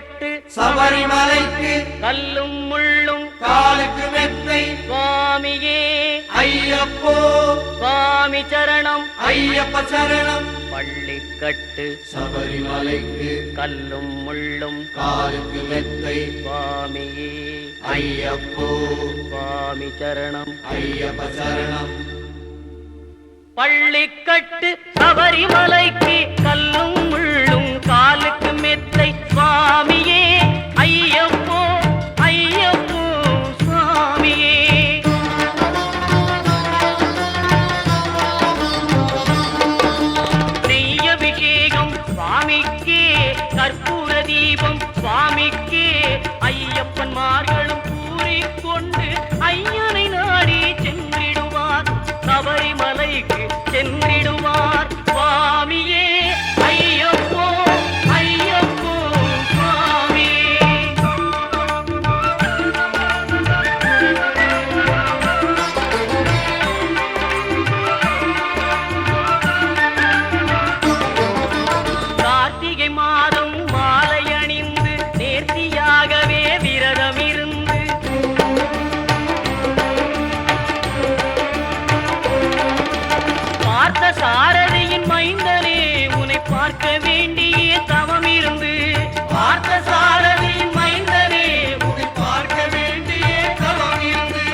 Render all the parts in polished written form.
பள்ளிக்கட்டு சபரிமலைக்கு கல்லும் முள்ளும் காலுக்கு மெத்தை சுவாமியே ஐயப்போ சுவாமி சரணம் ஐயப்ப சரணம். பள்ளிக்கட்டு சபரிமலைக்கு கல்லும் முள்ளும் காலுக்கு மெத்தை சுவாமியே ஐயப்போ சுவாமி சரணம் ஐயப்ப சரணம். பள்ளிக்கட்டு சபரிமலைக்கு கல்லும் முள்ளும் காலுக்கு மெத்தை சுவாமியே ஐயப்போ ஐயப்போ சுவாமியே. நெய்யபிஷேகம் சுவாமிக்கே கற்பூர தீபம் சுவாமிக்கே ஐயப்பன்மார்களும் கூறிக்கொண்டு ஐயனை நாடி சென்றிடுவார் சபரிமலைக்கு சென்றிடுவார் சுவாமியே ஐயப்போ ஐயப்போ சுவாமியே. கார்த்திகை மாதம் மாலை அணிந்து நேர்த்தியாகவே விரதம் இருந்து பார்த்த சாரதியின் மைந்தனே உன்னை பார்க்க வேண்டிய தவம் இருந்து பார்த்த சாரதியின் மைந்தனே உன்னை பார்க்க வேண்டிய தவம் இருந்து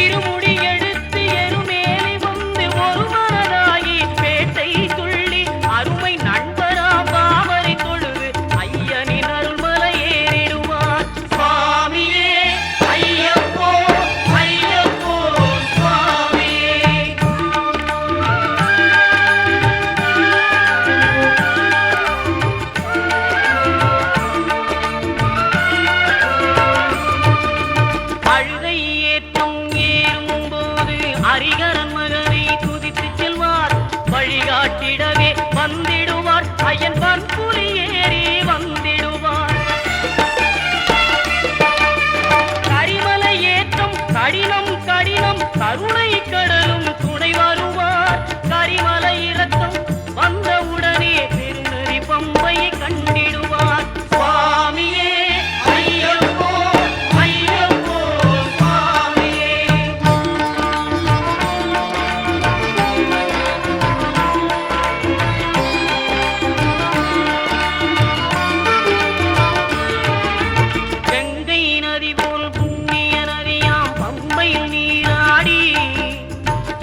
இருமுடி எடுத்து எருமேலி வந்து ஒரு மனதாகி பேட்டை துள்ளி அருமை நண்பராம் பாவரை தொழுது ஐயனின் அருள்மலை ஏறிடுவார் சுவாமியே ஐயப்போ ஐயப்போ சுவாமியே. அழுகை ஏற்றம் ஏறும்போது ஹரிகரன் மகனை துதித்து செல்வார் வழிகாட்டிடவே வந்திடுவார் ஐயன் பன்புலி ஏறி வந்திடுவார். கரிமலை ஏற்றம் கடினம் கடினம் கருணை கடலும் துணை வருவார் கரிமலை இறக்கம் வந்தவுடனே திருநெறி பம்பையை கண்டிடுவார் சுவாமியே ஐயப்போ ஐயப்போ சுவாமியே. கங்கை நதி போல் புண்ணிய நதியாம் பம்பையில் நீராடி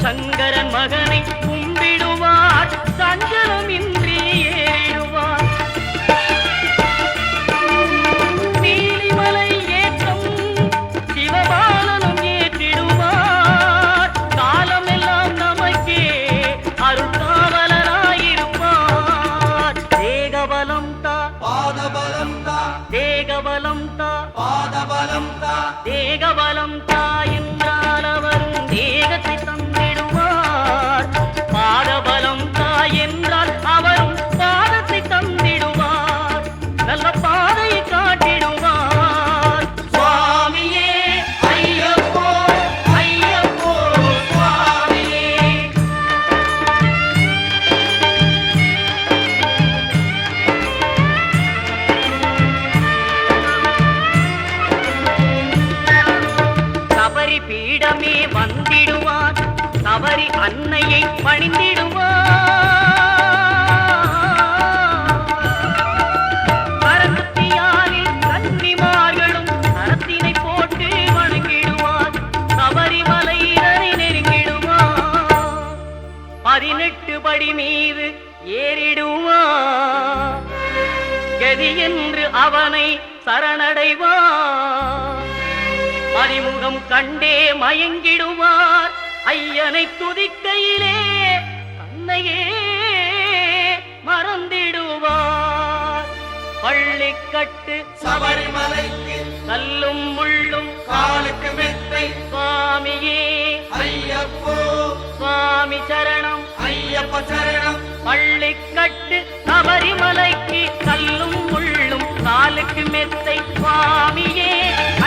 சங்கரன் மகனை கும்பிடுவார் சஞ்சலமின்றி ஏறிடுவார். நீலிமலை ஏற்றம் சிவபாலனும் ஏற்றிடுவார் காலமெல்லாம் நமக்கே அருள்காவலராயிருப்பார். தேகபலம் தா பாதபலம் தா தேகபலம் தா பாதபலம் தா தேகபலம் தா என்றால் அவரும் தேகத்தை தந்திடுவார். பாதபலம் தா என்றால் அவரும் பாதத்தை தந்திடுவார். நல்ல பாதையை காட்டிடுவார் சுவாமியே ஐயப்போ ஐயப்போ சுவாமியே. சபரி பீடமே வந்திடுவார் சபரி அன்னையை பணிந்திடுவார். கரத்தியாலில் கன்னிமார்களும் கரத்தினை போட்டு வணங்கிடுவார் சபரிமலையினரை நெருங்கிடுவார். 18 படி மீது ஏறிடுவார் கதி என்று அவனை சரணடைவார். அறிமுகம் கண்டே மயங்கிடுவார் ஐயனை துதிக்கையிலே தன்னையே மறந்திடுவார். பள்ளிக்கட்டு சபரிமலைக்கு கல்லும் முள்ளும் காலுக்கு மெத்தை சுவாமியே ஐயப்போ சுவாமி சரணம் ஐயப்ப சரணம். பள்ளிக்கட்டு சபரிமலைக்கு கல்லும் முள்ளும் காலுக்கு மெத்தை சுவாமியே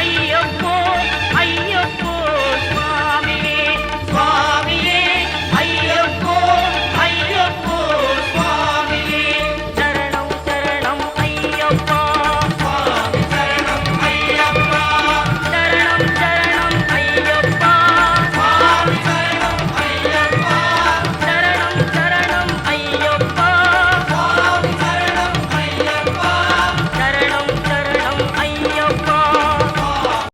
ஐயப்போ